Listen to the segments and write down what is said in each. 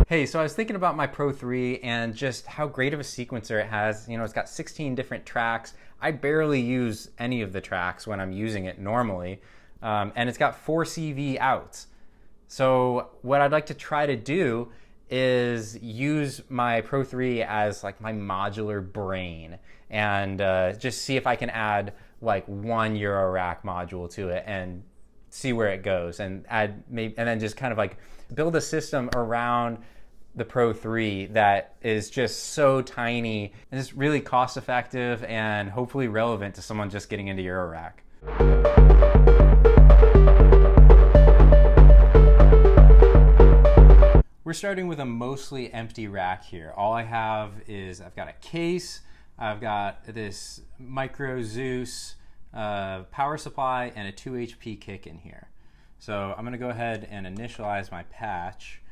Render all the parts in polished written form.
Hey, so I was thinking about my Pro 3 and just how great of a sequencer it has. You know, it's got 16 different tracks. I barely use any of the tracks when I'm using it normally. And it's got 4 CV outs. So what I'd like to try to do is use my Pro 3 as like my modular brain and just see if I can add like one Eurorack module to it and see where it goes, and add maybe, and then just kind of like build a system around the Pro 3 that is just so tiny and is really cost effective and hopefully relevant to someone just getting into Eurorack. We're starting with a mostly empty rack here. All I have is I've got a case, I've got this micro Zeus power supply and a 2 HP kick in here. So I'm going to go ahead and initialize my patch.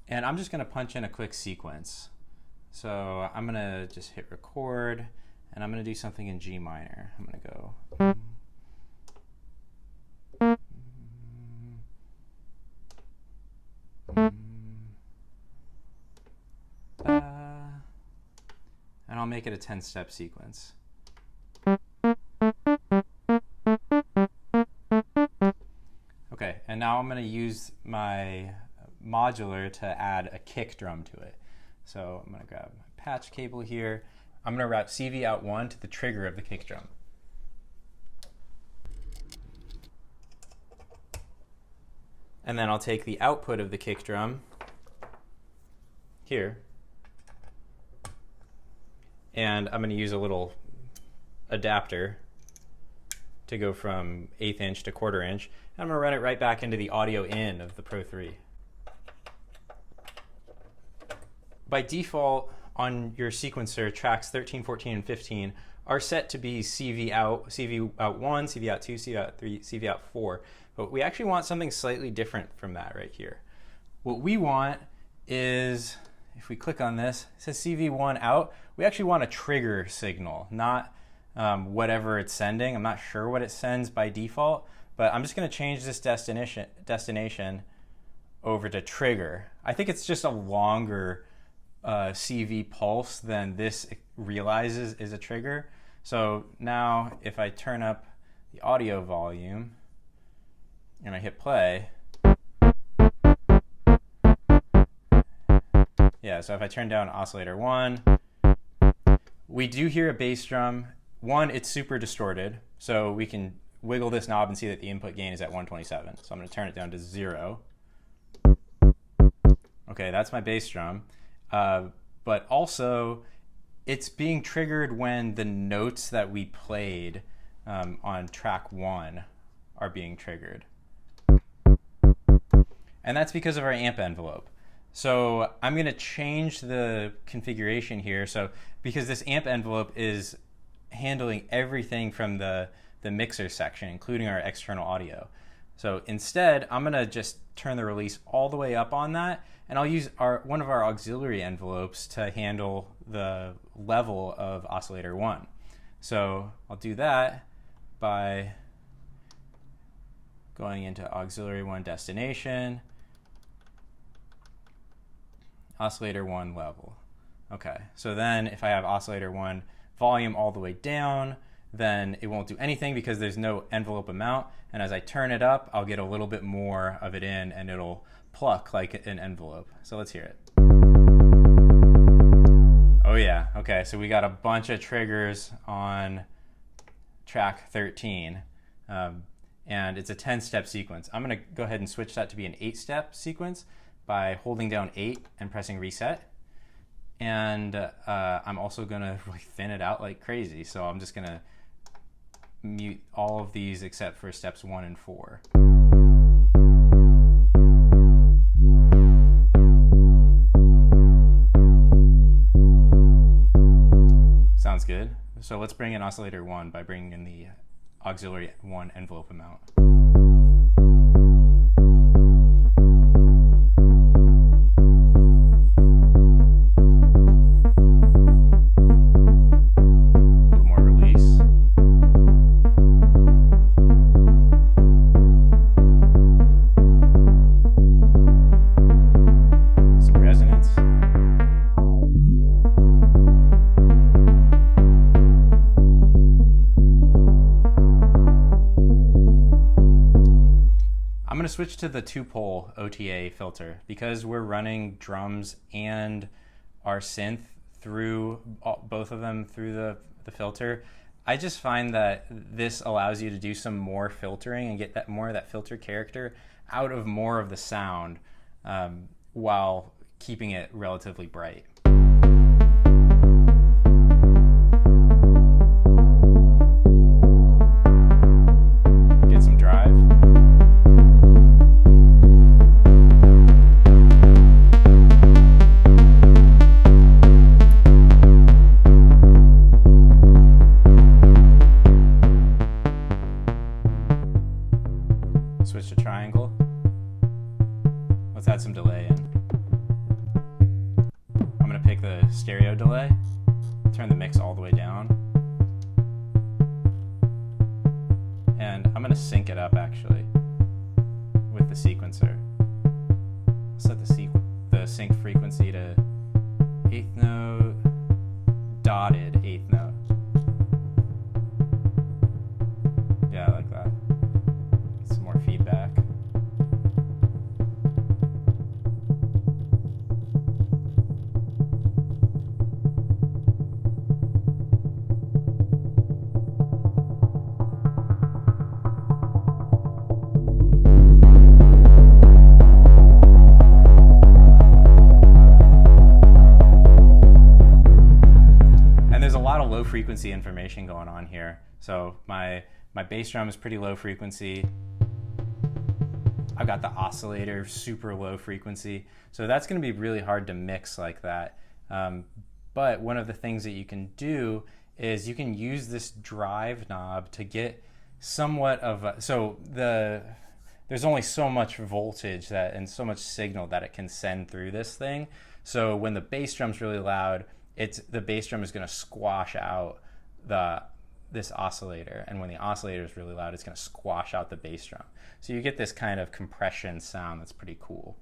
And I'm just going to punch in a quick sequence. So I'm going to just hit record, and I'm going to do something in G minor. I'm going to go. And I'll make it a 10-step sequence. Okay, and now I'm going to use my modular to add a kick drum to it. So I'm going to grab my patch cable here. I'm going to route CV out 1 to the trigger of the kick drum. And then I'll take the output of the kick drum here, and I'm going to use a little adapter to go from 1/8 inch to 1/4 inch. And I'm going to run it right back into the audio in of the Pro 3. By default, on your sequencer, tracks 13, 14, and 15 are set to be CV out 1, CV out 2, CV out 3, CV out 4. But we actually want something slightly different from that right here. What we want is, if we click on this, it says CV1 out. We actually want a trigger signal, not whatever it's sending. I'm not sure what it sends by default, but I'm just going to change this destination over to trigger. I think it's just a longer CV pulse than this realizes is a trigger. So now if I turn up the audio volume and I hit play, yeah, so if I turn down oscillator 1, we do hear a bass drum. 1, it's super distorted, so we can wiggle this knob and see that the input gain is at 127. So I'm going to turn it down to 0. Okay, that's my bass drum. But also, it's being triggered when the notes that we played on track 1 are being triggered. And that's because of our amp envelope. So I'm going to change the configuration here. So because this amp envelope is handling everything from the mixer section, including our external audio. So instead, I'm going to just turn the release all the way up on that, and I'll use one of our auxiliary envelopes to handle the level of oscillator 1. So I'll do that by going into auxiliary 1 destination, oscillator 1 level. Okay, so then if I have oscillator 1 volume all the way down, then it won't do anything because there's no envelope amount. And as I turn it up, I'll get a little bit more of it in, and it'll pluck like an envelope. So let's hear it. Oh yeah, okay, so we got a bunch of triggers on track 13. And it's a 10-step sequence. I'm going to go ahead and switch that to be an 8-step sequence by holding down 8 and pressing reset. And I'm also going to thin it out like crazy. So I'm just going to mute all of these except for steps 1 and 4. Sounds good. So let's bring in oscillator 1 by bringing in the auxiliary 1 envelope amount. A little more release. I'm going to switch to the 2-pole OTA filter because we're running drums and our synth through both of them through the filter. I just find that this allows you to do some more filtering and get that more of that filter character out of more of the sound while keeping it relatively bright. Get some drive. Switch to triangle. Let's add some delay in. I'm going to pick the stereo delay, turn the mix all the way down, and I'm going to sync it up actually with the sequencer. Set the sync frequency to 8th note, dotted 8th note. Yeah, I like that. Some more feedback. And there's a lot of low frequency information going on here. So my bass drum is pretty low frequency. I've got the oscillator super low frequency. So that's going to be really hard to mix like that. But one of the things that you can do is you can use this drive knob to get somewhat of a, there's only so much voltage and so much signal that it can send through this thing. So when the bass drum's really loud, the bass drum is going to squash out this oscillator, and when the oscillator is really loud, it's going to squash out the bass drum. So you get this kind of compression sound that's pretty cool.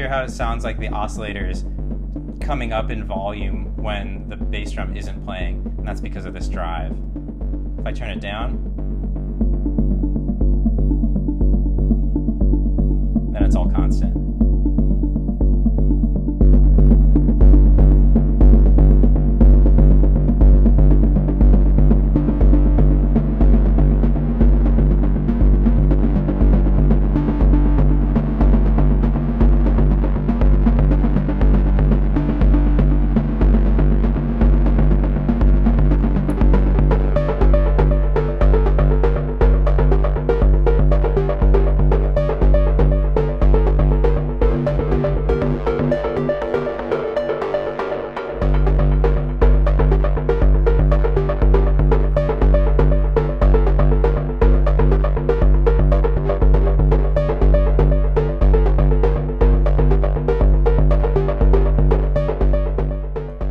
How it sounds like the oscillator is coming up in volume when the bass drum isn't playing, and that's because of this drive. If I turn it down, then it's all constant.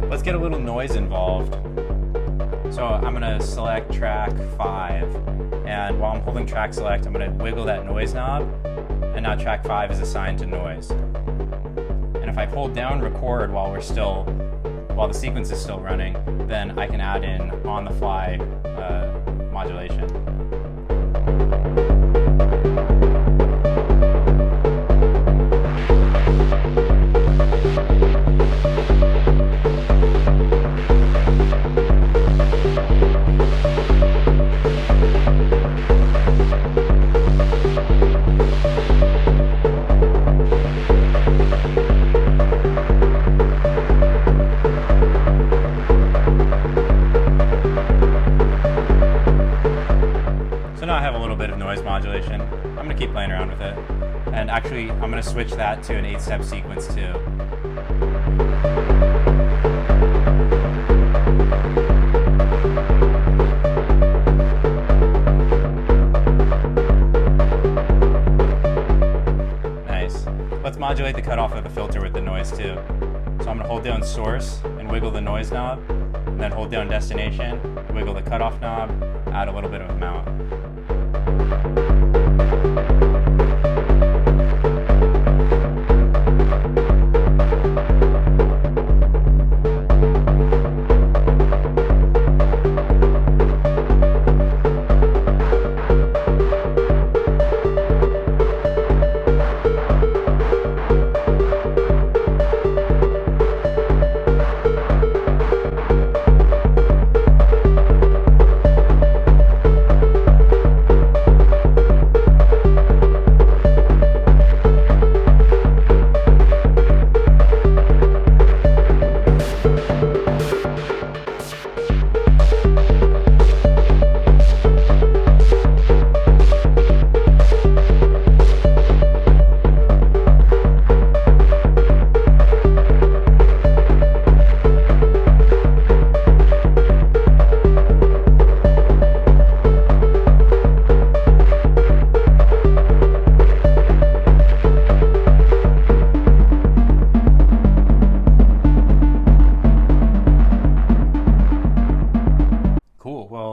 Let's get a little noise involved. So I'm going to select track 5, and while I'm holding track select, I'm going to wiggle that noise knob, and now track 5 is assigned to noise. And if I hold down record while the sequence is still running, then I can add in on the fly modulation. keep playing around with it. And actually, I'm going to switch that to an 8-step sequence too. Nice. Let's modulate the cutoff of the filter with the noise too. So I'm going to hold down source and wiggle the noise knob, and then hold down destination, wiggle the cutoff knob, add a little bit of amount.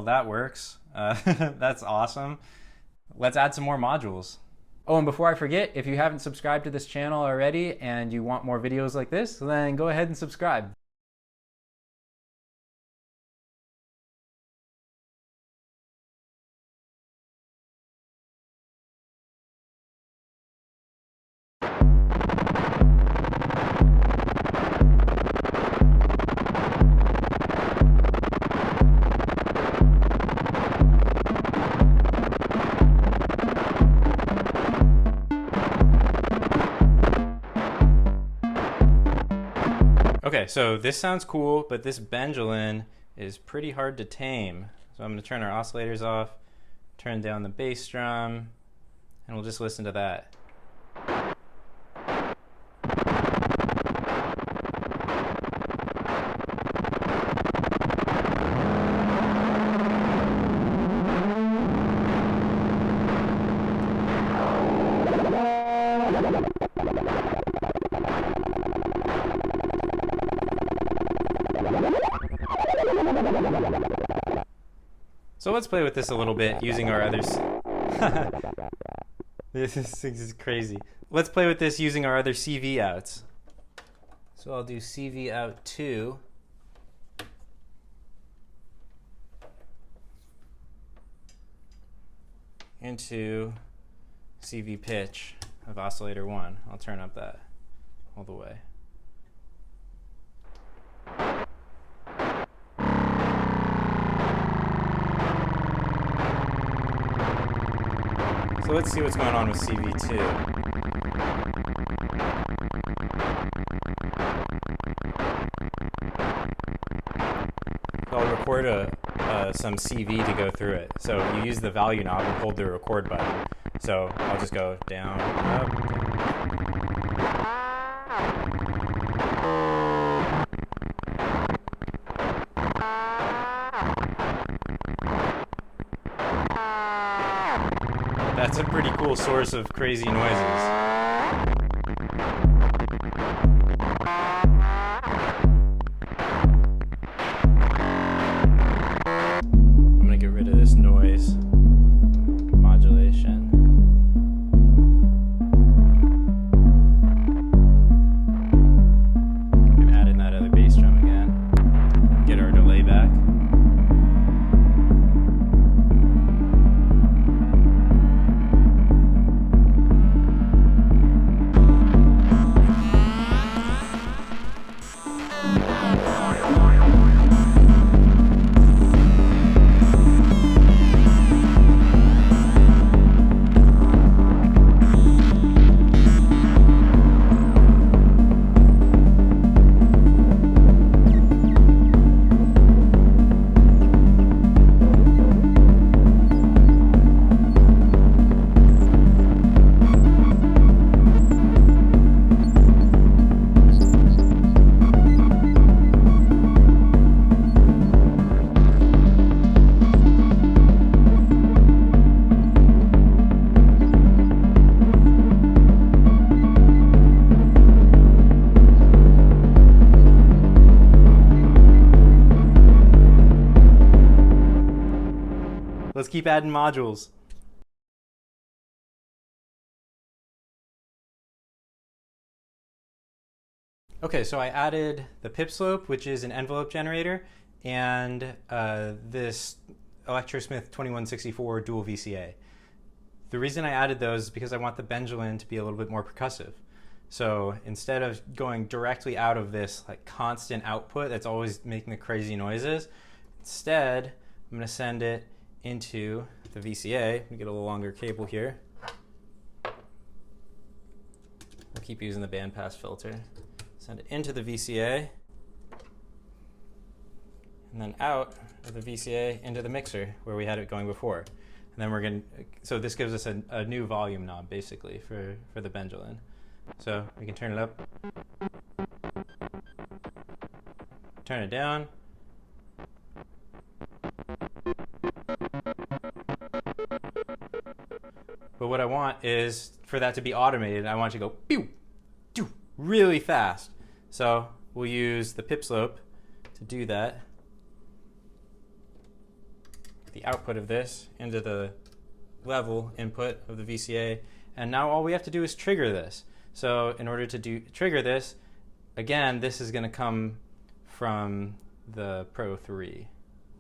That works. That's awesome. Let's add some more modules. Oh, and before I forget, if you haven't subscribed to this channel already and you want more videos like this, then go ahead and subscribe. Okay, so this sounds cool, but this pendulum is pretty hard to tame. So I'm going to turn our oscillators off, turn down the bass drum, and we'll just listen to that. So let's play with this a little bit using our other... This is crazy. Let's play with this using our other CV outs. So I'll do CV out 2. Into CV pitch of oscillator 1. I'll turn up that all the way. So let's see what's going on with CV2. I'll record some CV to go through it. So you use the value knob and hold the record button. So I'll just go down, up, down. That's a pretty cool source of crazy noises. I'm gonna get rid of this noise modulation. And add in that other bass drum again. Get our delay back. Let's keep adding modules. Okay, so I added the pip slope, which is an envelope generator, and this Electrosmith 2164 dual VCA. The reason I added those is because I want the benjoline to be a little bit more percussive. So instead of going directly out of this like constant output that's always making the crazy noises, instead I'm going to send it into the VCA. Let me get a little longer cable here. We'll keep using the bandpass filter. Send it into the VCA, and then out of the VCA into the mixer where we had it going before. And then we're going to, so this gives us a new volume knob basically for the benjoline. So we can turn it up, turn it down. But what I want is for that to be automated. I want it to go pew, pew, really fast. So we'll use the pip slope to do that. The output of this into the level input of the VCA. And now all we have to do is trigger this. So in order to trigger this, again, this is going to come from the Pro 3.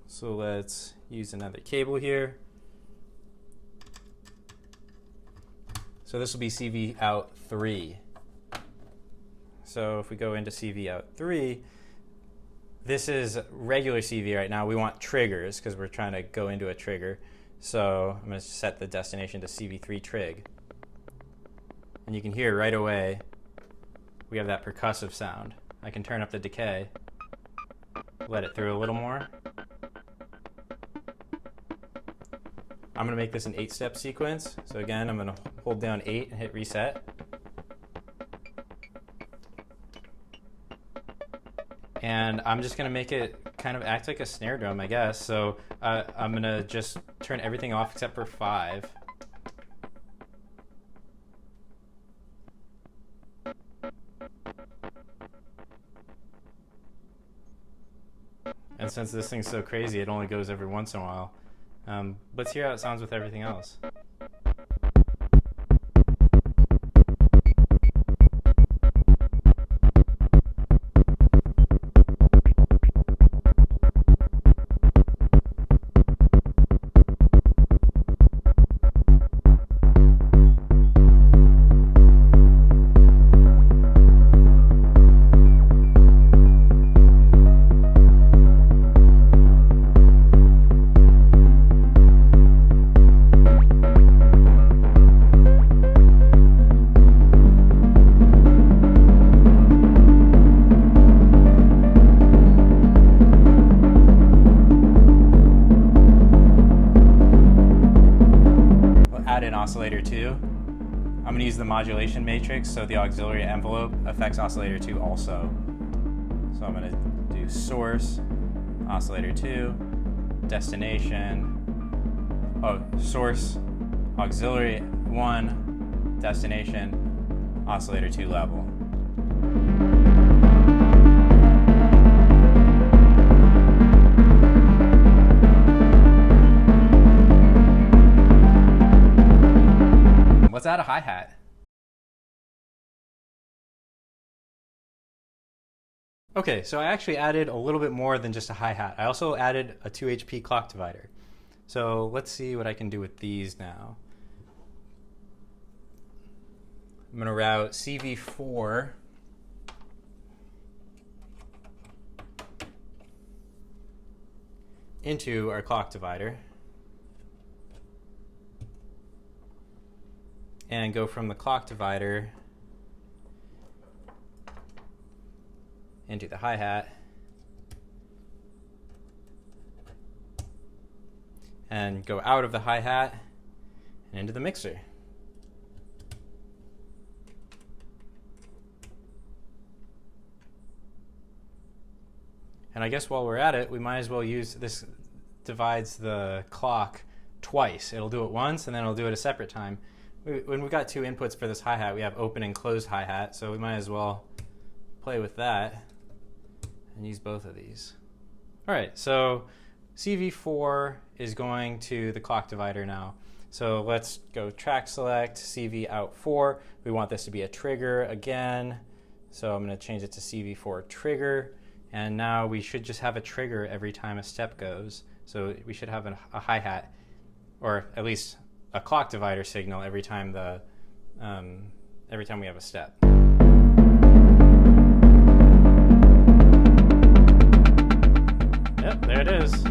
So let's use another cable here. So this will be CV out 3. So if we go into CV out 3, this is regular CV right now. We want triggers because we're trying to go into a trigger. So I'm going to set the destination to CV3 trig. And you can hear right away we have that percussive sound. I can turn up the decay, let it through a little more. I'm going to make this an 8-step sequence. So again, I'm going to hold down 8 and hit reset. And I'm just going to make it kind of act like a snare drum, I guess. So I'm going to just turn everything off except for 5. And since this thing's so crazy, it only goes every once in a while. Let's hear how it sounds with everything else. Oscillator 2. I'm going to use the Modulation Matrix, so the auxiliary envelope affects Oscillator 2 also. So I'm going to do source, Oscillator 2, destination, source, auxiliary 1, destination, Oscillator 2 level. Let's add a hi-hat. Okay, so I actually added a little bit more than just a hi-hat. I also added a 2 HP clock divider. So let's see what I can do with these now. I'm going to route CV4 into our clock divider. And go from the clock divider into the hi-hat and go out of the hi-hat and into the mixer. And I guess while we're at it, we might as well use this. Divides the clock twice. It'll do it once and then it'll do it a separate time. When we've got 2 inputs for this hi-hat, we have open and closed hi-hat, so we might as well play with that and use both of these. All right, so CV4 is going to the clock divider now. So let's go track select, CV out 4. We want this to be a trigger again. So I'm going to change it to CV4 trigger. And now we should just have a trigger every time a step goes. So we should have a hi-hat, or at least a clock divider signal every time we have a step. Yep, there it is.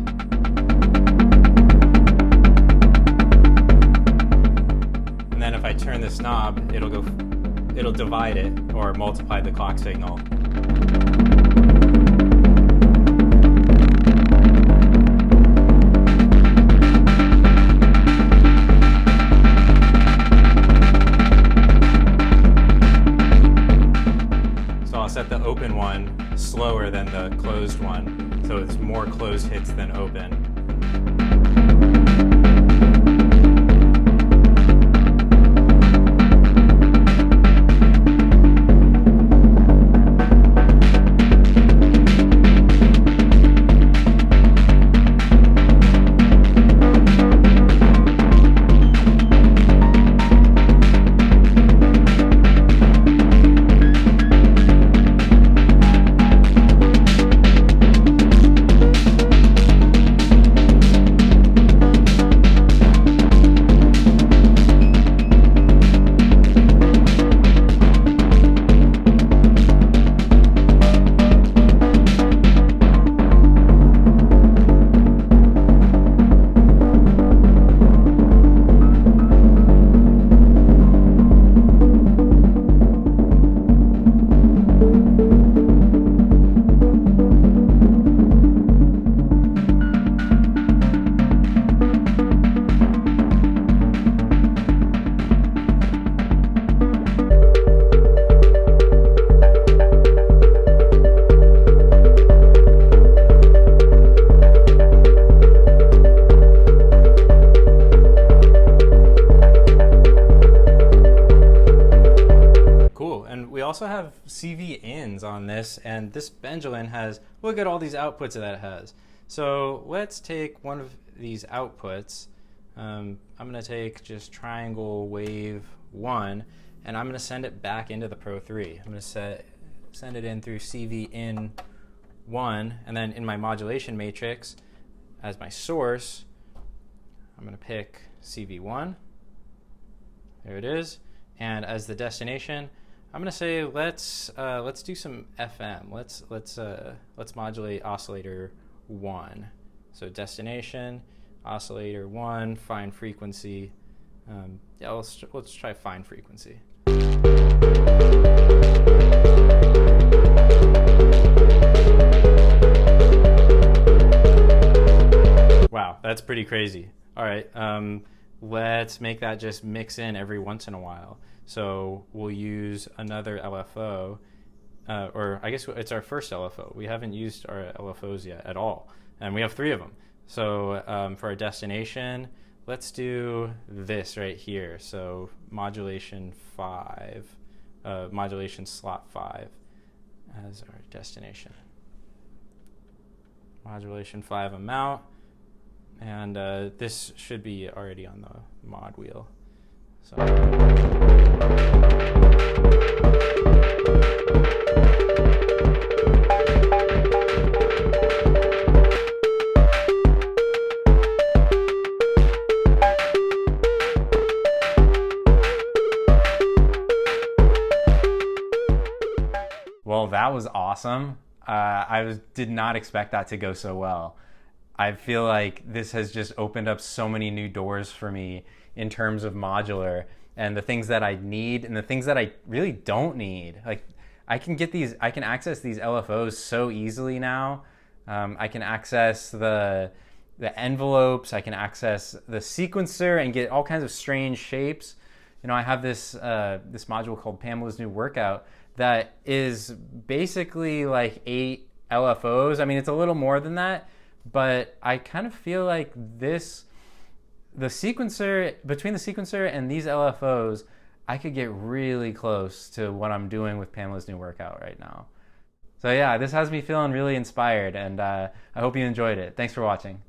And then if I turn this knob, it'll divide it or multiply the clock signal. Set the open one slower than the closed one, so it's more closed hits than open. We also have CV ins on this, and this Benjamin has, look at all these outputs that it has. So let's take one of these outputs. I'm going to take just triangle wave 1, and I'm going to send it back into the Pro 3. I'm going to send it in through CV in 1, and then in my modulation matrix as my source, I'm going to pick CV1. There it is. And as the destination, I'm going to say let's do some FM. Let's modulate oscillator 1. So destination, oscillator 1, fine frequency. Yeah, let's try fine frequency. Wow, that's pretty crazy. All right, let's make that just mix in every once in a while. So we'll use another LFO, or I guess it's our first LFO. We haven't used our LFOs yet at all, and we have 3 of them. So for our destination, let's do this right here. So modulation 5, modulation slot 5 as our destination. Modulation 5 amount, and this should be already on the mod wheel. So. Well, that was awesome. I did not expect that to go so well. I feel like this has just opened up so many new doors for me in terms of modular and the things that I need and the things that I really don't need. Like I can access these LFOs so easily now. I can access the envelopes, I can access the sequencer and get all kinds of strange shapes. You know, I have this this module called Pamela's New Workout that is basically like 8 LFOs. I mean, it's a little more than that, but I kind of feel like the sequencer, between the sequencer and these LFOs, I could get really close to what I'm doing with Pamela's New Workout right now. So yeah, this has me feeling really inspired, and I hope you enjoyed it. Thanks for watching.